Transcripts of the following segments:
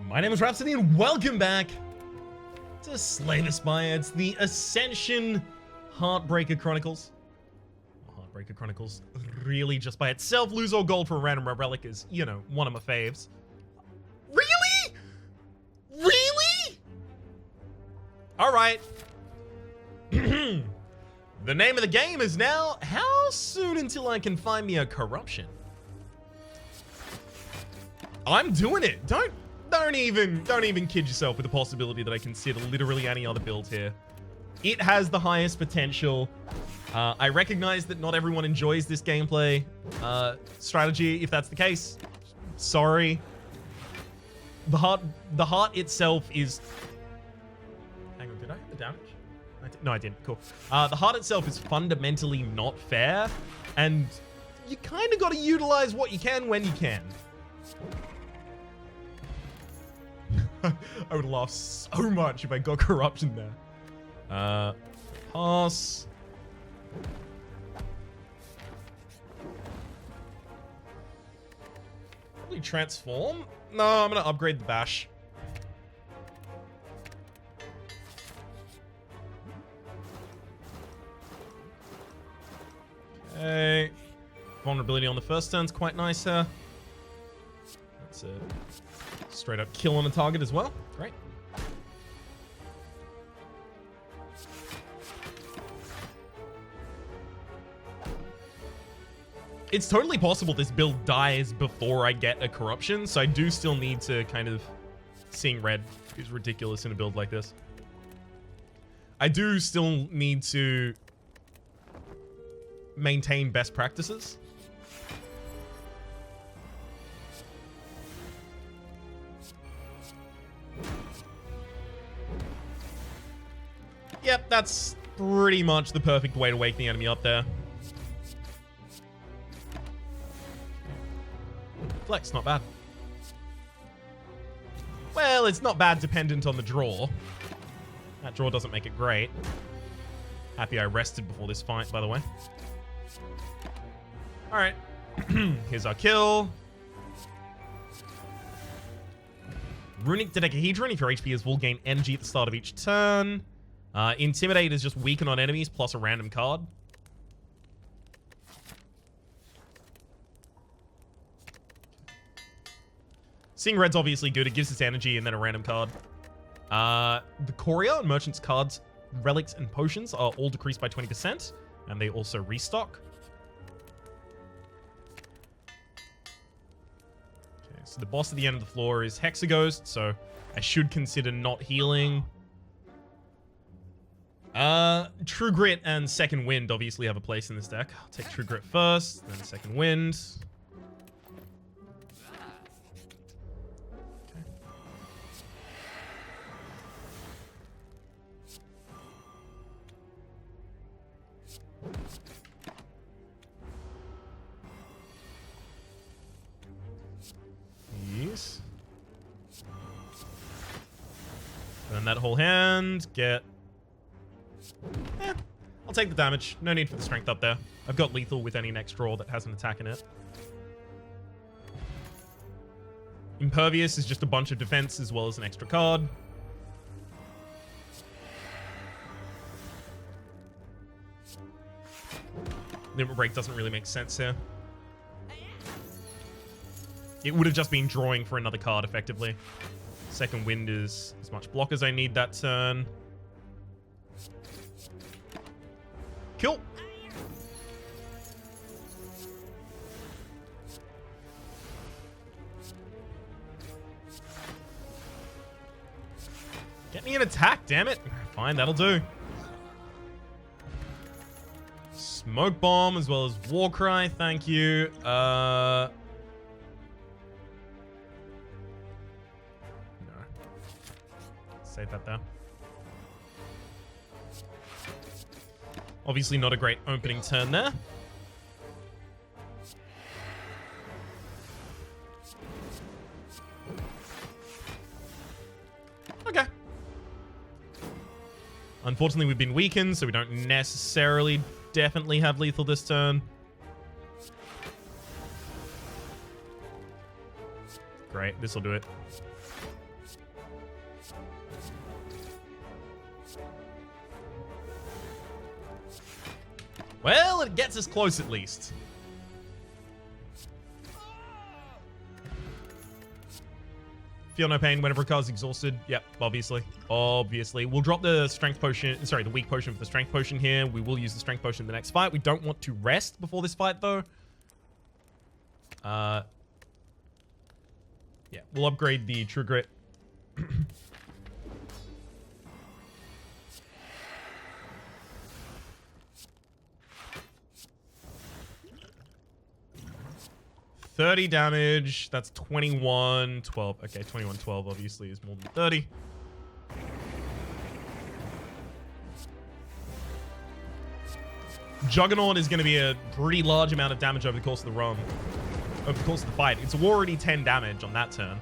My name is Rhapsody and welcome back to Slay the Spire. It's the Ascension Heartbreaker Chronicles. Heartbreaker Chronicles really just by itself. Lose all gold for a random relic is, you know, one of my faves. Really? Really? Alright. The name of the game is now, how soon until I can find me a corruption? I'm doing it. Don't even kid yourself with the possibility that I consider literally any other build here. It has the highest potential. I recognize that not everyone enjoys this gameplay strategy. If that's the case, sorry. The heart itself is. Hang on, did I have the damage? No, I didn't. Cool. The heart itself is fundamentally not fair, and you kind of got to utilize what you can when you can. I would laugh so much if I got corruption there. Pass. Probably transform? No, I'm gonna upgrade the bash. Okay. Vulnerability on the first turn's quite nice here. That's it. Straight up kill on a target as well. Great. It's totally possible this build dies before I get a corruption, so I do still need to kind of... Seeing red is ridiculous in a build like this. I do still need to maintain best practices. Yep, that's pretty much the perfect way to wake the enemy up there. Flex, not bad. Well, it's not bad dependent on the draw. That draw doesn't make it great. Happy I rested before this fight, by the way. Alright. Here's our kill. Runic Dodecahedron. If your HP is full, gain energy at the start of each turn. Intimidate is just weaken on enemies plus a random card. Seeing red's obviously good. It gives us energy and then a random card. The Courier and Merchant's cards, relics, and potions are all decreased by 20%, and they also restock. Okay, so the boss at the end of the floor is Hexaghost, so I should consider not healing. True Grit and Second Wind obviously have a place in this deck. I'll take True Grit first, then Second Wind. Okay. Yes. Burn that whole hand, get... I'll take the damage. No need for the strength up there. I've got lethal with any next draw that has an attack in it. Impervious is just a bunch of defense as well as an extra card. Limit Break doesn't really make sense here. It would have just been drawing for another card effectively. Second Wind is as much block as I need that turn. Cool. Get me an attack, damn it. Fine, that'll do. Smoke Bomb as well as Warcry, thank you. No. Save that there. Obviously not a great opening turn there. Okay. Unfortunately, we've been weakened, so we don't necessarily definitely have lethal this turn. Great, this will do it. Well, it gets us close at least. Feel no pain whenever a card's exhausted. Yep, obviously. Obviously. We'll drop the strength potion. Sorry, the weak potion for the strength potion here. We will use the strength potion in the next fight. We don't want to rest before this fight, though. Yeah, we'll upgrade the True Grit. $30 damage. That's 21, 12. Okay, 21, 12 obviously is more than 30. Juggernaut is going to be a pretty large amount of damage over the course of the run. Over the course of the fight. It's already 10 damage on that turn.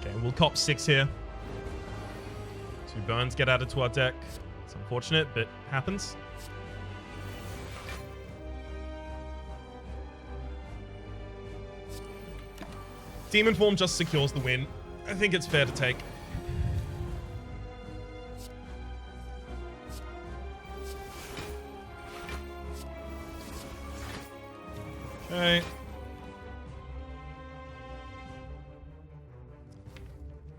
Okay, we'll cop 6 here. 2 burns get added to our deck. It's unfortunate, but happens. Demon Form just secures the win. I think it's fair to take. Okay.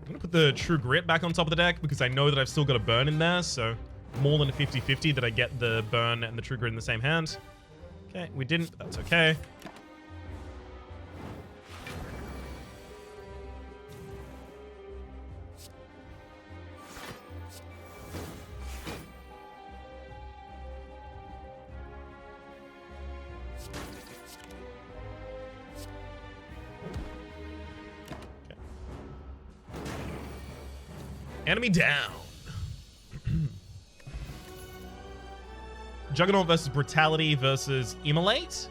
I'm going to put the True Grit back on top of the deck because I know that I've still got a burn in there, so more than a 50-50 that I get the burn and the True Grit in the same hand. Okay, we didn't, but that's okay. Enemy down. Juggernaut versus Brutality versus Immolate.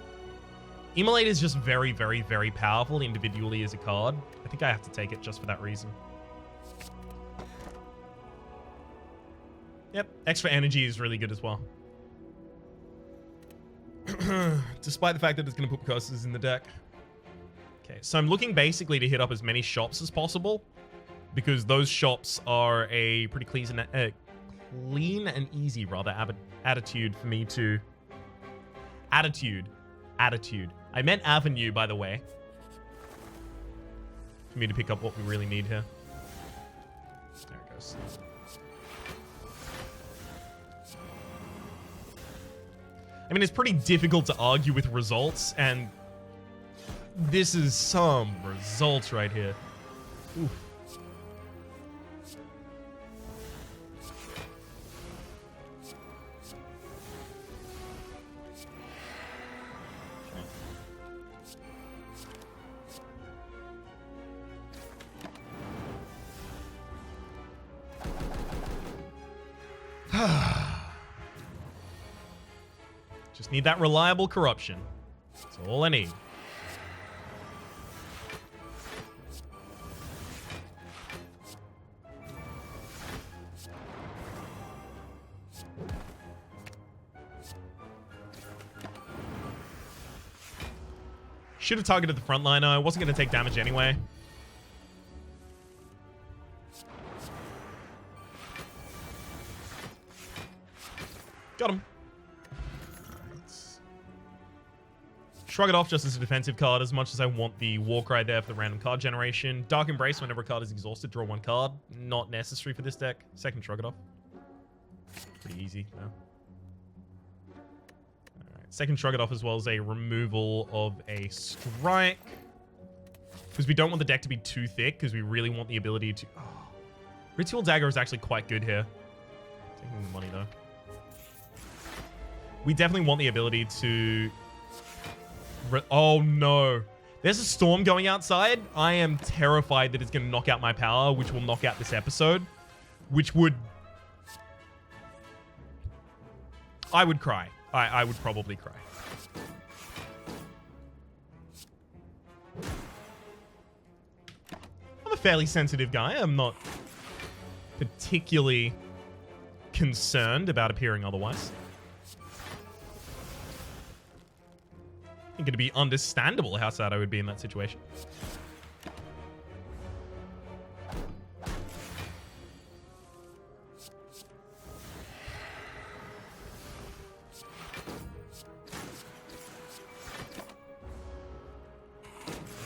Immolate is just very, very, very powerful individually as a card. I think I have to take it just for that reason. Yep, extra energy is really good as well. Despite the fact that it's going to put curses in the deck. Okay, so I'm looking basically to hit up as many shops as possible, because those shops are a pretty clean and easy, rather, attitude for me to... Attitude. I meant avenue, by the way. For me to pick up what we really need here. There it goes. I mean, it's pretty difficult to argue with results, and this is some results right here. Oof. Just need that reliable corruption. That's all I need. Should have targeted the frontliner. I wasn't going to take damage anyway. Got him. Right. Shrug it off just as a defensive card, as much as I want the Warcry there for the random card generation. Dark Embrace, whenever a card is exhausted, draw 1 card. Not necessary for this deck. Second Shrug it off. Pretty easy, though. Alright, second Shrug it off as well as a removal of a strike. Because we don't want the deck to be too thick, because we really want the ability to... Oh. Ritual Dagger is actually quite good here. Taking the money, though. We definitely want the ability to... Oh, no. There's a storm going outside. I am terrified that it's going to knock out my power, which will knock out this episode. Which would... I would cry. I would probably cry. I'm a fairly sensitive guy. I'm not particularly concerned about appearing otherwise. I think it'd be understandable how sad I would be in that situation.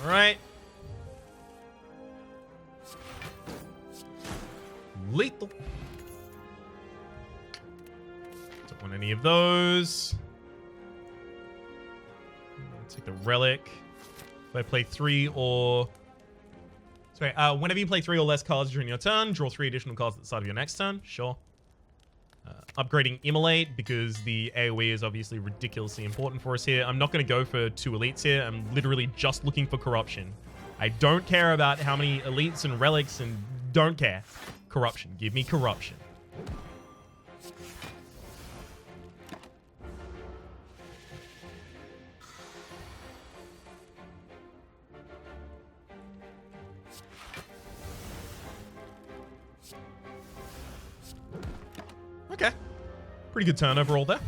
All right. Lethal. Don't want any of those. Take the relic. If I play 3 or... Sorry, whenever you play 3 or less cards during your turn, draw 3 additional cards at the start of your next turn. Sure. Upgrading Immolate, because the AoE is obviously ridiculously important for us here. I'm not going to go for 2 elites here. I'm literally just looking for corruption. I don't care about how many elites and relics, and don't care. Corruption. Give me corruption. Okay. Pretty good turn overall there.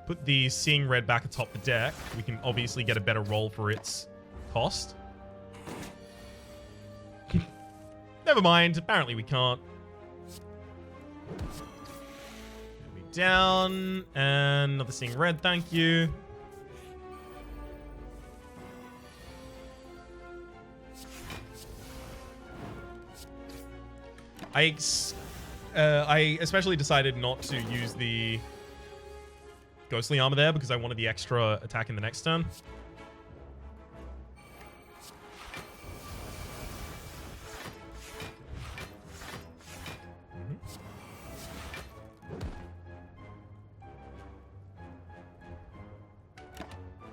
Put the Seeing Red back atop the deck. We can obviously get a better roll for its cost. Never mind. Apparently we can't. Down. And another Seeing Red, thank you. I especially decided not to use the Ghostly Armor there because I wanted the extra attack in the next turn.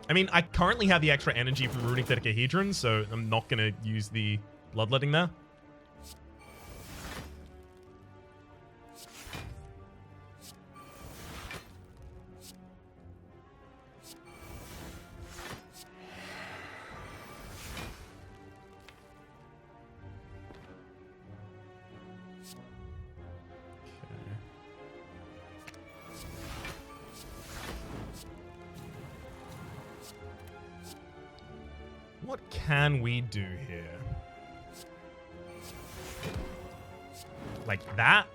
I mean, I currently have the extra energy from Runic Dodecahedron, so I'm not going to use the Bloodletting there. What can we do here? Like that?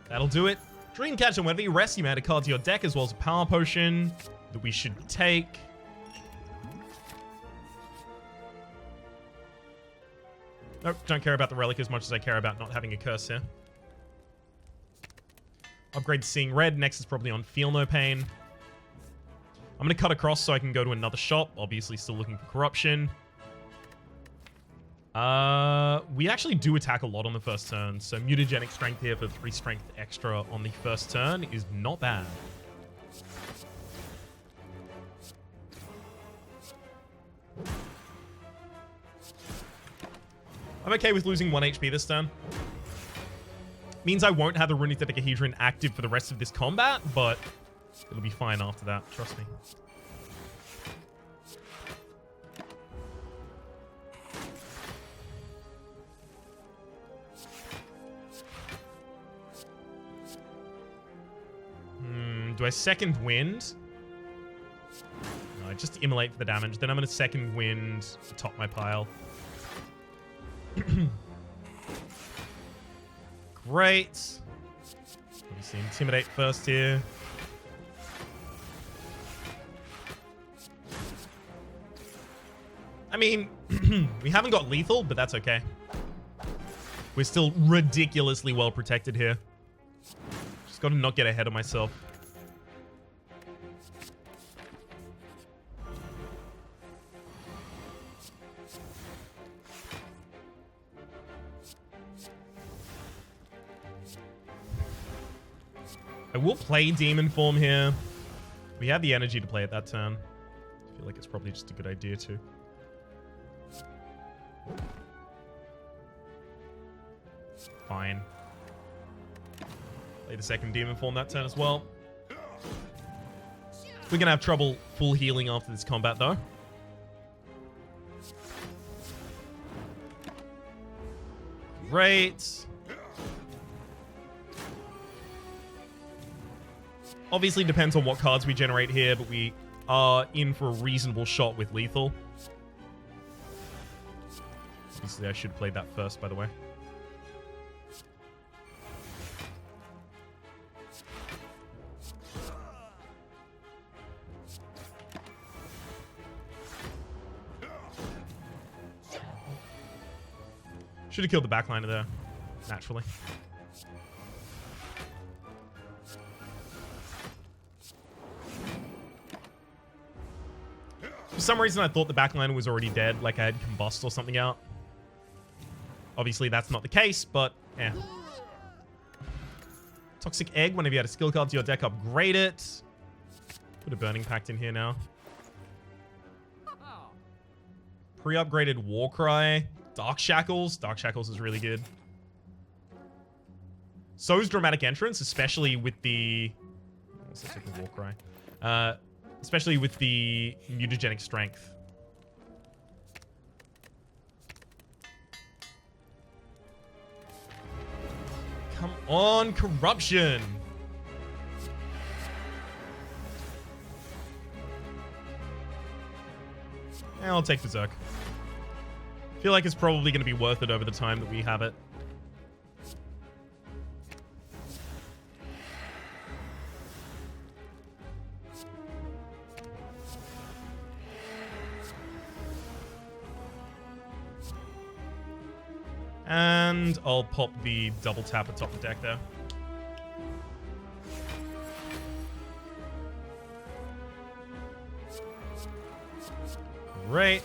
That'll do it. Dreamcatcher, whenever you rest, you may add a card to your deck as well as a power potion that we should take. Nope, don't care about the relic as much as I care about not having a curse here. Upgrade to Seeing Red. Next is probably on Feel No Pain. I'm going to cut across so I can go to another shop. Obviously still looking for corruption. We actually do attack a lot on the first turn, so Mutagenic Strength here for 3 strength extra on the first turn is not bad. I'm okay with losing 1 HP this turn. Means I won't have the Runic Dodecahedron active for the rest of this combat, but it'll be fine after that, trust me. Do I second wind? No, just immolate for the damage. Then I'm going to second wind to top my pile. Great. Obviously intimidate first here. I mean, we haven't got lethal, but that's okay. We're still ridiculously well protected here. Just got to not get ahead of myself. I will play Demon Form here. We have the energy to play it that turn. I feel like it's probably just a good idea too. Fine. Play the second Demon Form that turn as well. We're going to have trouble full healing after this combat though. Great. Obviously depends on what cards we generate here, but we are in for a reasonable shot with lethal. Obviously I should play that first, by the way. Should have killed the backliner there, naturally. For some reason, I thought the backliner was already dead, like I had combust or something out. Obviously, that's not the case, but yeah. Toxic Egg, whenever you add a skill card to your deck, upgrade it. Put a Burning Pact in here now. Pre-upgraded Warcry. Dark Shackles. Dark Shackles is really good. So is Dramatic Entrance, especially with the... What's that second Warcry? Especially with the Mutagenic Strength. Come on, Corruption! Yeah, I'll take Berserk. Feel like it's probably going to be worth it over the time that we have it. And I'll pop the double tap atop the deck there. Great.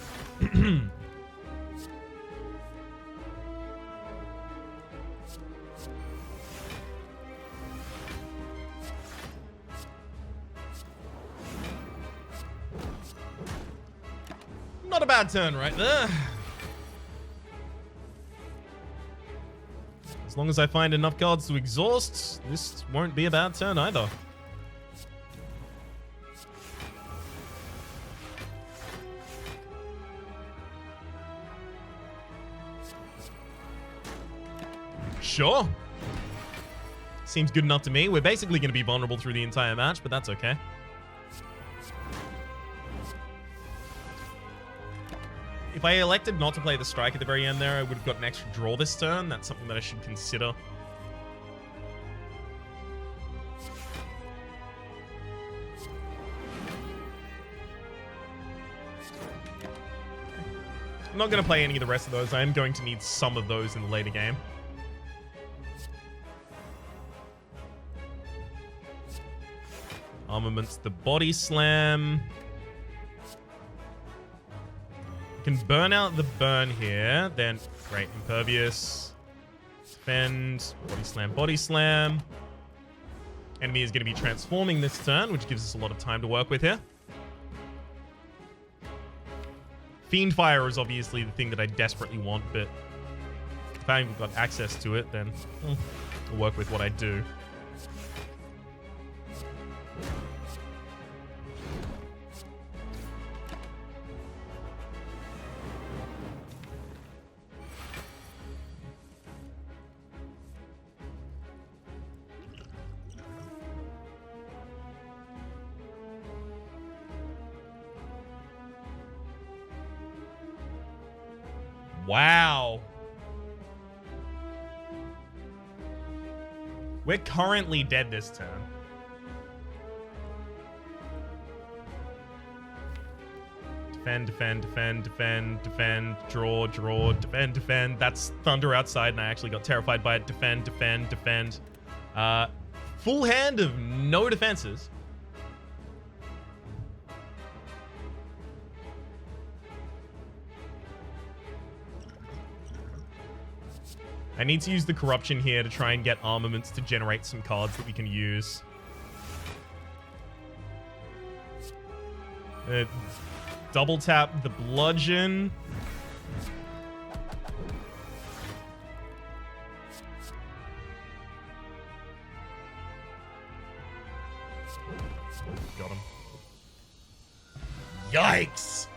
Not a bad turn right there. As long as I find enough cards to exhaust, this won't be a bad turn either. Sure. Seems good enough to me. We're basically going to be vulnerable through the entire match, but that's okay. If I elected not to play the strike at the very end there, I would have got an extra draw this turn. That's something that I should consider. I'm not going to play any of the rest of those. I am going to need some of those in the later game. Armaments, the Body Slam. Can burn out the burn here, then great, Impervious, defend, body slam. Enemy is going to be transforming this turn, which gives us a lot of time to work with here. Fiendfire is obviously the thing that I desperately want, but if I haven't got access to it, then I'll work with what I do. Wow. We're currently dead this turn. Defend, defend, defend, defend, defend, draw, draw, defend, defend. That's Thunder outside, and I actually got terrified by it. Defend, defend, defend. Full hand of no defenses. I need to use the Corruption here to try and get armaments to generate some cards that we can use. Double tap the Bludgeon. Got him. Yikes!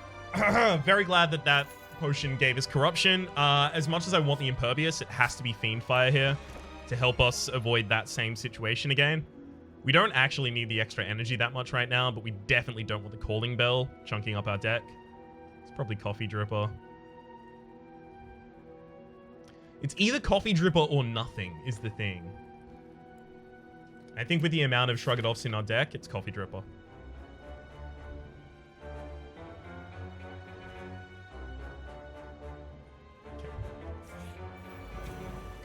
Very glad that that potion gave us Corruption. As much as I want the Impervious, it has to be Fiendfire here to help us avoid that same situation again. We don't actually need the extra energy that much right now, but we definitely don't want the Calling Bell chunking up our deck. It's probably Coffee Dripper. It's either Coffee Dripper or nothing is the thing. I think with the amount of Shrug-It-Offs in our deck, it's Coffee Dripper.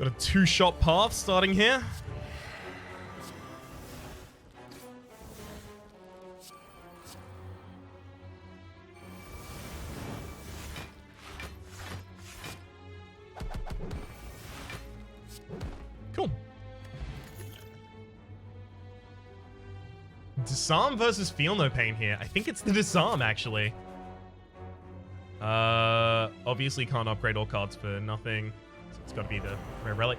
Got a 2-shot path starting here. Cool. Disarm versus Feel No Pain here. I think it's the Disarm, actually. Obviously can't upgrade all cards for nothing. So it's got to be the Rare Relic.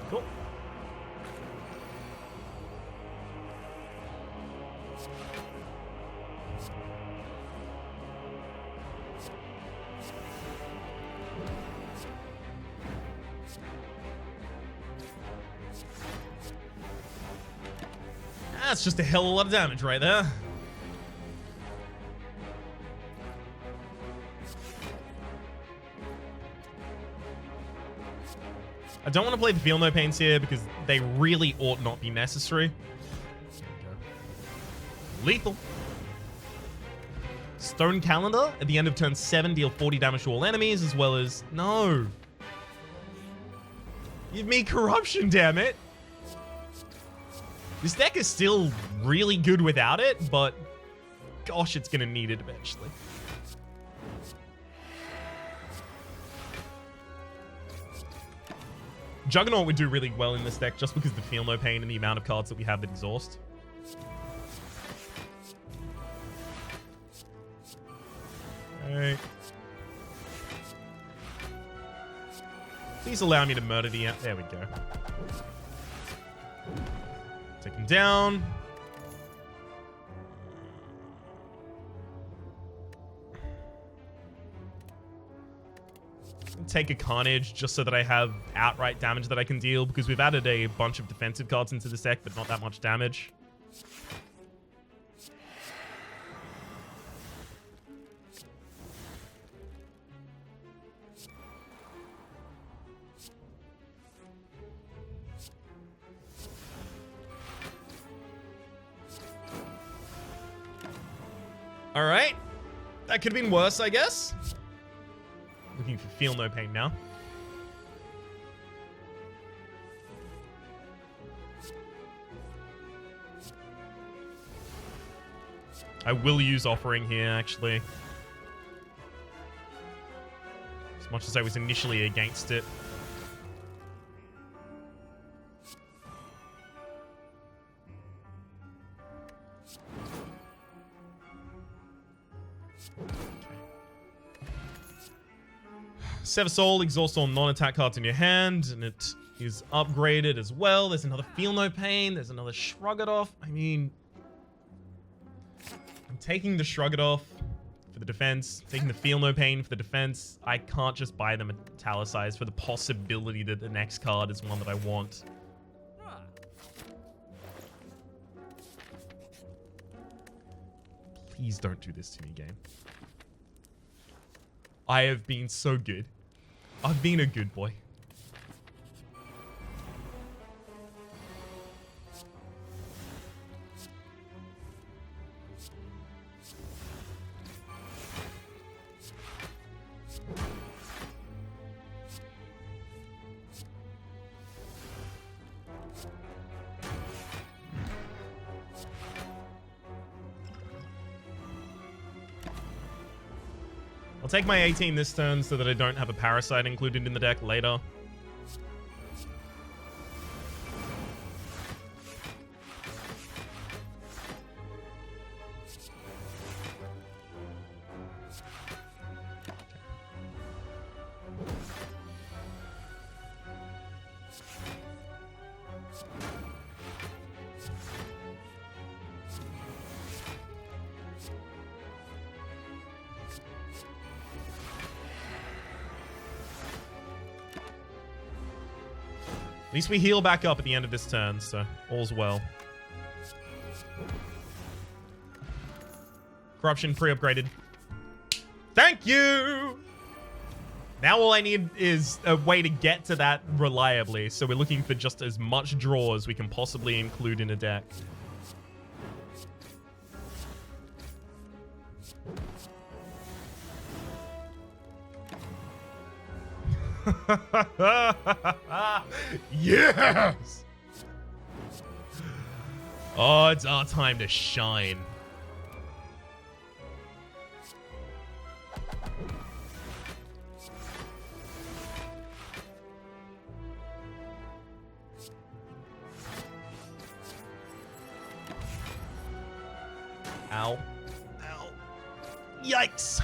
Cool. That's just a hell of a lot of damage right there. I don't want to play the Feel No Pains here because they really ought not be necessary. Lethal. Stone Calendar. At the end of turn 7, deal 40 damage to all enemies, as well as... No. Give me Corruption, damn it. This deck is still really good without it, but gosh, it's going to need it eventually. Juggernaut would do really well in this deck just because of the Feel No Pain and the amount of cards that we have that exhaust. Okay. Please allow me to murder the... There we go. Take him down. Take a Carnage just so that I have outright damage that I can deal, because we've added a bunch of defensive cards into this deck, but not that much damage. All right. That could have been worse, I guess. Looking for Feel No Pain now. I will use Offering here, actually. As much as I was initially against it. Sever Soul, exhaust all non-attack cards in your hand, and it is upgraded as well. There's another Feel No Pain. There's another Shrug It Off. I mean, I'm taking the Shrug It Off for the defense, taking the Feel No Pain for the defense. I can't just buy them italicized for the possibility that the next card is one that I want. Please don't do this to me, game. I have been so good. I've been a good boy. I'll take my 18 this turn so that I don't have a Parasite included in the deck later. At least we heal back up at the end of this turn, so all's well. Corruption pre-upgraded. Thank you! Now all I need is a way to get to that reliably. So we're looking for just as much draw as we can possibly include in a deck. Yes! Oh, it's our time to shine. Ow. Ow. Yikes.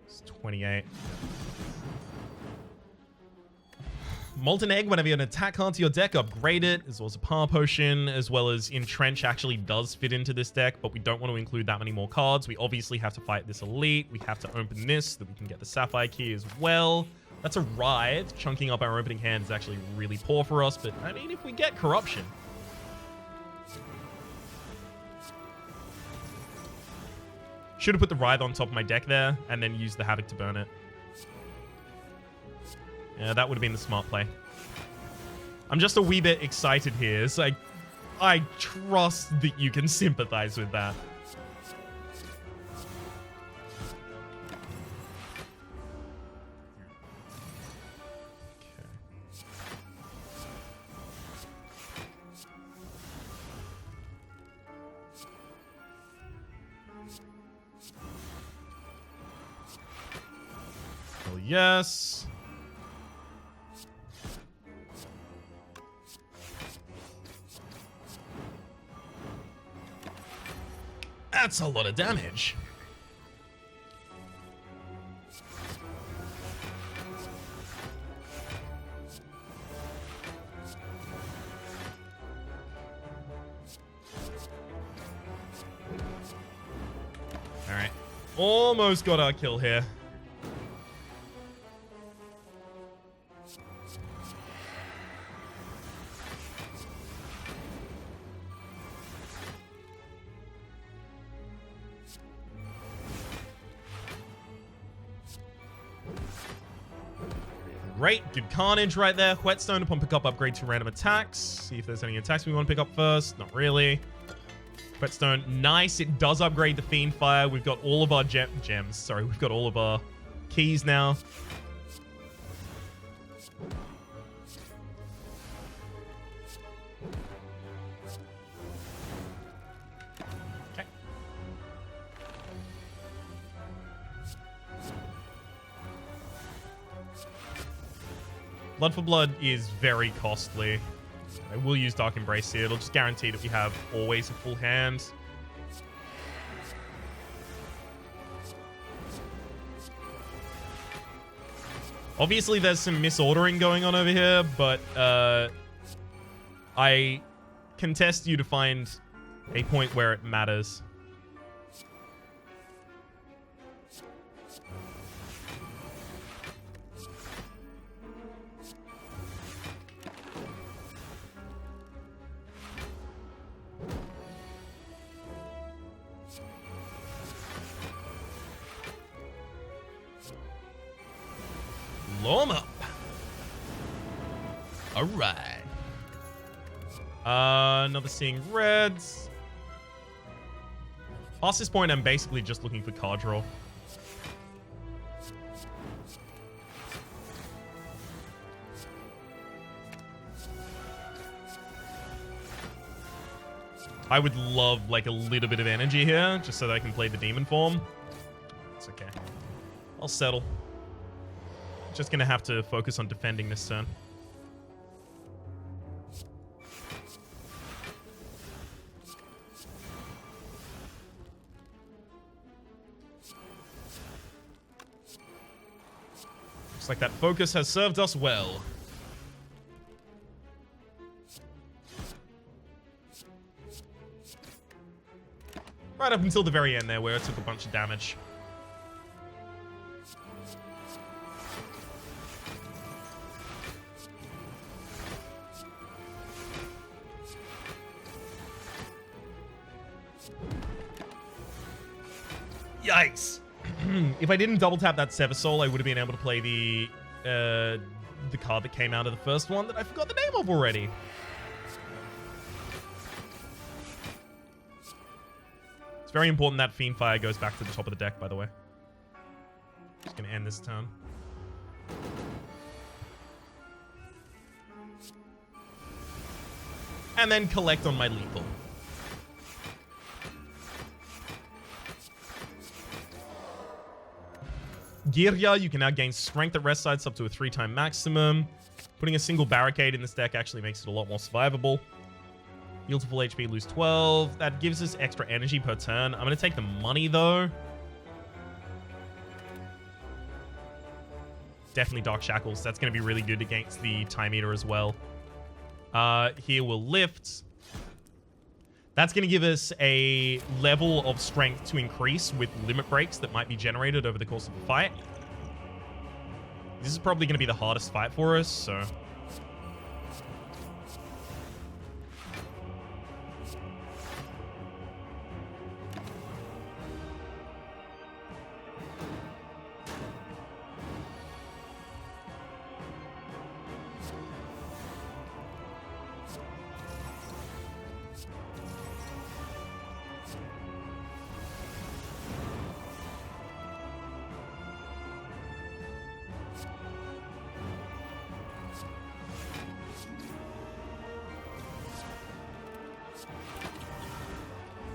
It's 28. Molten Egg, whenever you have an attack card to your deck, upgrade it, as well as a Power Potion, as well as Entrench actually does fit into this deck, but we don't want to include that many more cards. We obviously have to fight this Elite. We have to open this so that we can get the Sapphire Key as well. That's a Writhe. Chunking up our opening hand is actually really poor for us, but I mean, if we get Corruption. Should have put the Writhe on top of my deck there, and then used the Havoc to burn it. Yeah, that would have been the smart play. I'm just a wee bit excited here, so I trust that you can sympathize with that. Okay. Well, yes. That's a lot of damage. All right. Almost got our kill here. Great, good carnage right there. Whetstone upon pickup, upgrade to random attacks. See if there's any attacks we want to pick up first. Not really. Whetstone, nice. It does upgrade the Fiend Fire. We've got all of our gems. Sorry, we've got all of our keys now. Okay. Blood for Blood is very costly. I will use Dark Embrace here. It'll just guarantee that we have always a full hand. Obviously, there's some misordering going on over here, but I contest you to find a point where it matters. Blow 'em up. All right. Another Seeing Reds. Past this point, I'm basically just looking for card draw. I would love like a little bit of energy here, just so that I can play the demon form. It's okay. I'll settle. Just gonna have to focus on defending this turn. Looks like that focus has served us well. Right up until the very end there, where it took a bunch of damage. Yikes. If I didn't double tap that Sever Soul, I would have been able to play the card that came out of the first one that I forgot the name of already. It's very important that Fiend Fire goes back to the top of the deck, by the way. Just gonna end this turn. And then collect on my lethal. Girya, you can now gain strength at rest sites up to a 3-time maximum. Putting a single barricade in this deck actually makes it a lot more survivable. Heal to full HP, lose 12. That gives us extra energy per turn. I'm going to take the money, though. Definitely Dark Shackles. That's going to be really good against the Time Eater as well. Here we'll lift. That's going to give us a level of strength to increase with limit breaks that might be generated over the course of the fight. This is probably going to be the hardest fight for us, so...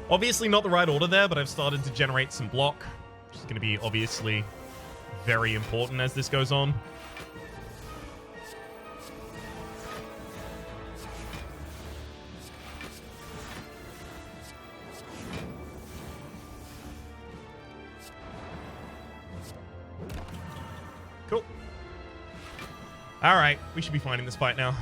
Obviously not the right order there, but I've started to generate some block, which is going to be obviously very important as this goes on. Cool. All right, we should be fine in this fight now.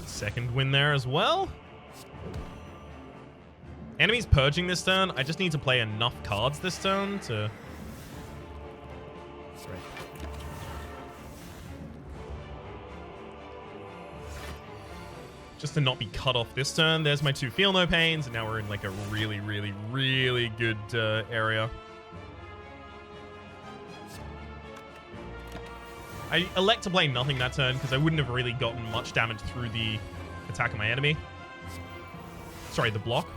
Second win there as well. Enemies purging this turn. I just need to play enough cards this turn to... Right. Just to not be cut off this turn. There's my 2 Feel No Pains, and now we're in like a really, really, really good area. I elect to play nothing that turn because I wouldn't have really gotten much damage through the attack of my enemy. Sorry, the block.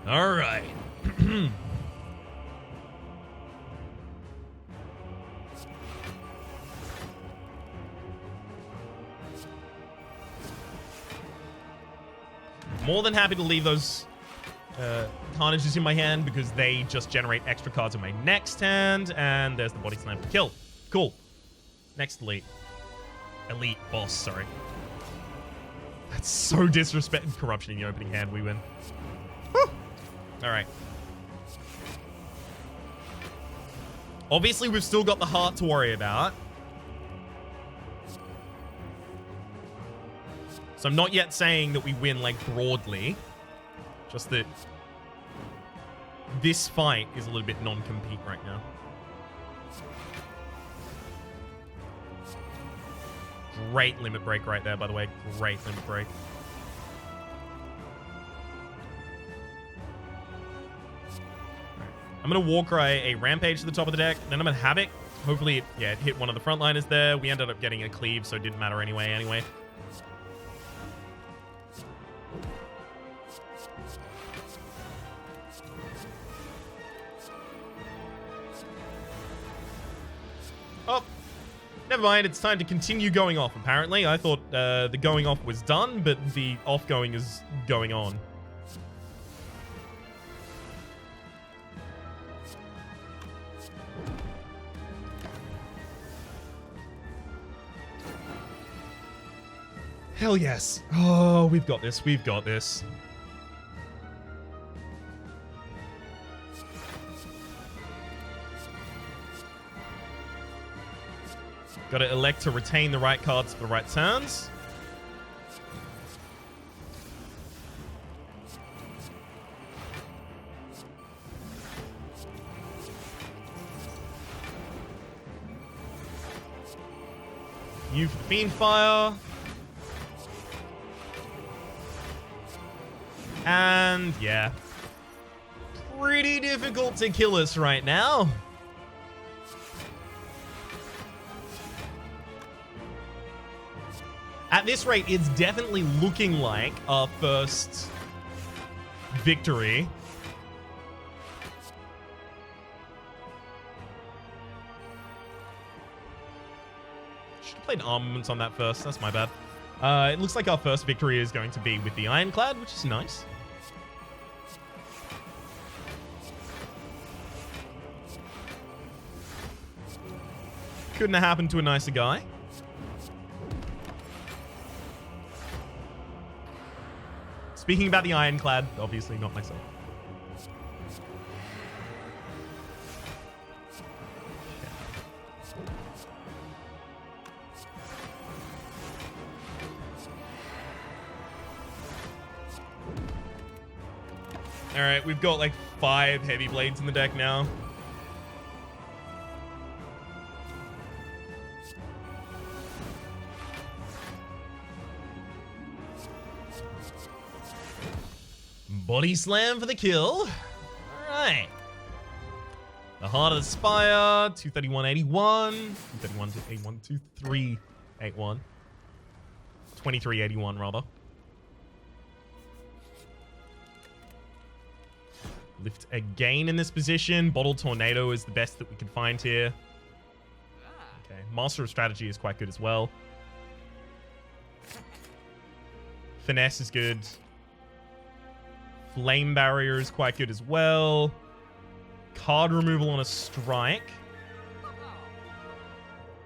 All right. More than happy to leave those Carnages in my hand because they just generate extra cards in my next hand. And there's the Body Slam for kill. Cool. Next elite. Elite boss, sorry. That's so disrespectful. Corruption in the opening hand, we win. Whew. All right. Obviously, we've still got the heart to worry about. So I'm not yet saying that we win, like, broadly. Just that this fight is a little bit non-compete right now. Great limit break right there, by the way. Great limit break. I'm going to Warcry a Rampage to the top of the deck. Then I'm going to Havoc. Hopefully, it hit one of the frontliners there. We ended up getting a cleave, so it didn't matter anyway. Oh, never mind. It's time to continue going off, apparently. I thought the going off was done, but the off-going is going on. Hell yes. Oh, we've got this. We've got this. Got to elect to retain the right cards for the right turns. You for the Fiendfire. And yeah. Pretty difficult to kill us right now. At this rate, it's definitely looking like our first victory. Should have played armaments on that first. That's my bad. It looks like our first victory is going to be with the Ironclad, which is nice. Couldn't have happened to a nicer guy. Speaking about the Ironclad, obviously not myself. Alright, we've got like 5 heavy blades in the deck now. Body slam for the kill. Alright. The Heart of the Spire, 231.81. 231 to 81, 2381. 2381 rather. Lift again in this position. Bottle Tornado is the best that we can find here. Okay, Master of Strategy is quite good as well. Finesse is good. Flame Barrier is quite good as well. Card removal on a strike.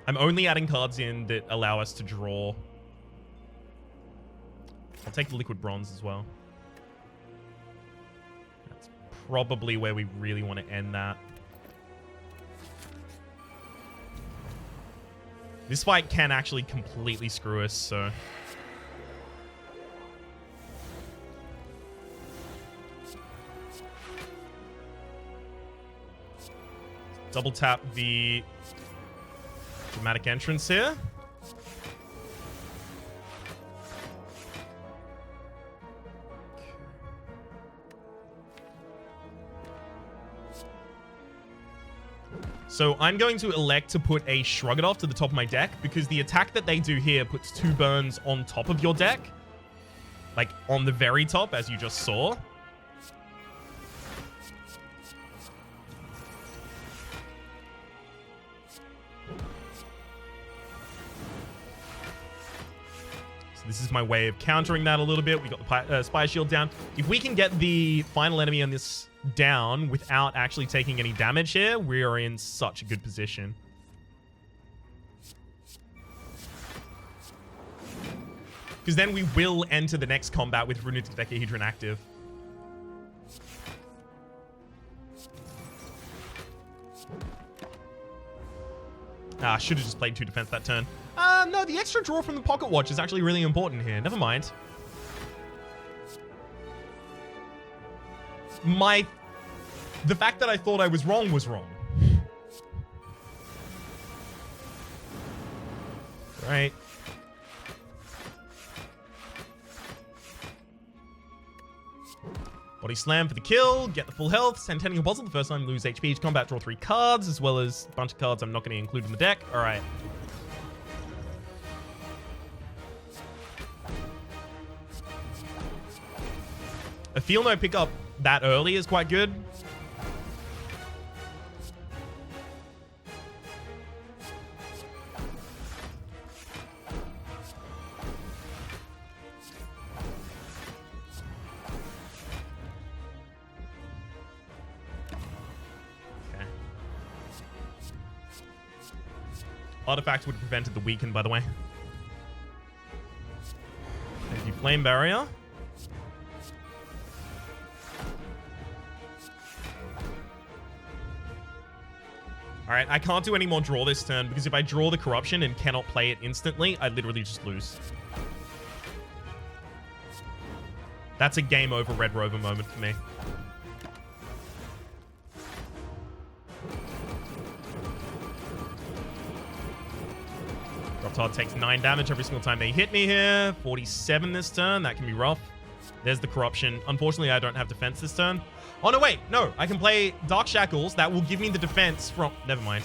I'm only adding cards in that allow us to draw. I'll take the Liquid Bronze as well. That's probably where we really want to end that. This fight can actually completely screw us, so... Double tap the dramatic entrance here. So I'm going to elect to put a Shrug It Off to the top of my deck because the attack that they do here puts 2 burns on top of your deck. Like on the very top, as you just saw. This is my way of countering that a little bit. We got the Spire Shield down. If we can get the final enemy on this down without actually taking any damage here, we are in such a good position. Because then we will enter the next combat with Runic Decahedron active. Ah, should have just played 2 defense that turn. No, the extra draw from the Pocket Watch is actually really important here. Never mind. The fact that I thought I was wrong was wrong. Right. Body Slam for the kill, get the full health, Centennial Puzzle, the first time lose HP each combat, draw 3 cards, as well as a bunch of cards I'm not going to include in the deck. Alright. A Feel No pickup that early is quite good. Artifact would have prevented the weaken, by the way. Flame barrier. Alright, I can't do any more draw this turn, because if I draw the corruption and cannot play it instantly, I literally just lose. That's a game over Red Rover moment for me. Drop Todd takes 9 damage every single time they hit me here. 47 this turn. That can be rough. There's the corruption. Unfortunately, I don't have defense this turn. Oh, no, wait. No, I can play Dark Shackles. That will give me the defense from... Never mind.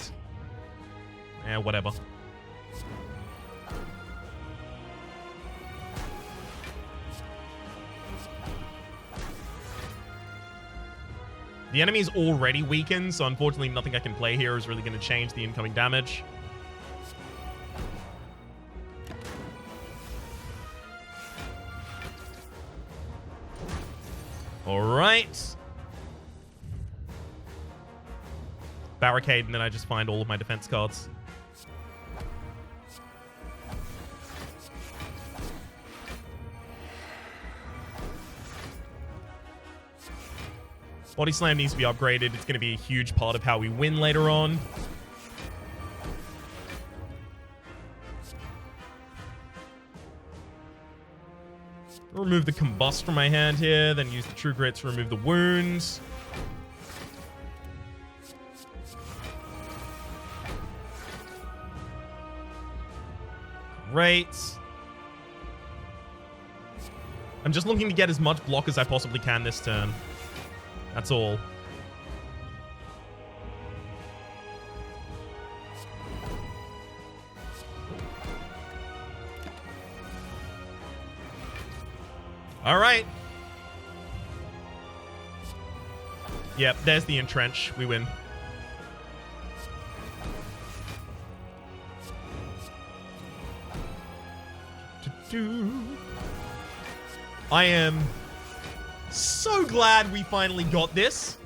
Whatever. The enemy is already weakened, so unfortunately nothing I can play here is really going to change the incoming damage. Alright. Barricade, and then I just find all of my defense cards. Body Slam needs to be upgraded. It's going to be a huge part of how we win later on. Remove the Combust from my hand here, then use the True Grit to remove the wounds. Great. I'm just looking to get as much block as I possibly can this turn. That's all. All right. Yep, there's the entrench. We win. I am so glad we finally got this.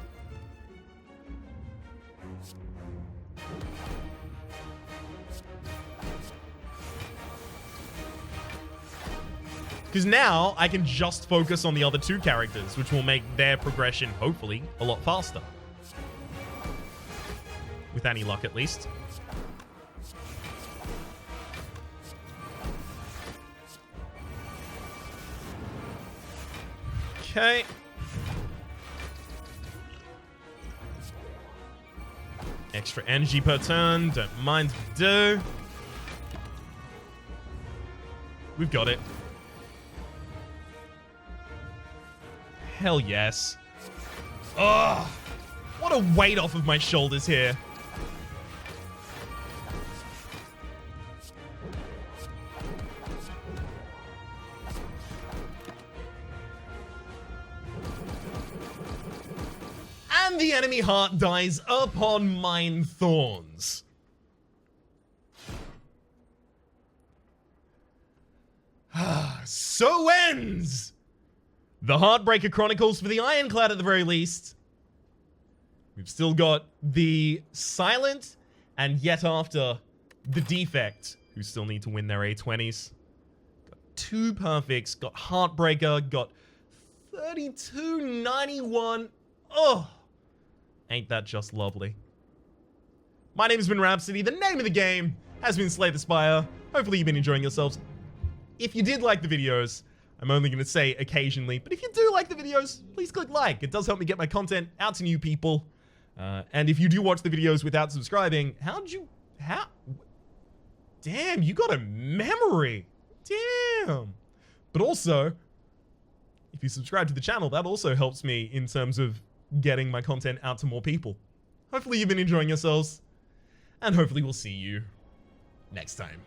Because now I can just focus on the other two characters, which will make their progression, hopefully, a lot faster. With any luck, at least. Okay. Extra energy per turn. Don't mind if we do. We've got it. Hell yes. Ugh. What a weight off of my shoulders here. And the enemy heart dies upon mine thorns. So ends the Heartbreaker Chronicles for the Ironclad at the very least. We've still got the Silent and yet after the Defect, who still need to win their A20s. Got 2 perfects, got Heartbreaker, got 3291. Oh, ain't that just lovely. My name has been Rhapsody. The name of the game has been Slay the Spire. Hopefully you've been enjoying yourselves. If you did like the videos, I'm only going to say occasionally, but if you do like the videos, please click like. It does help me get my content out to new people. And if you do watch the videos without subscribing, damn, you got a memory. Damn. But also, if you subscribe to the channel, that also helps me in terms of getting my content out to more people. Hopefully you've been enjoying yourselves, and hopefully we'll see you next time.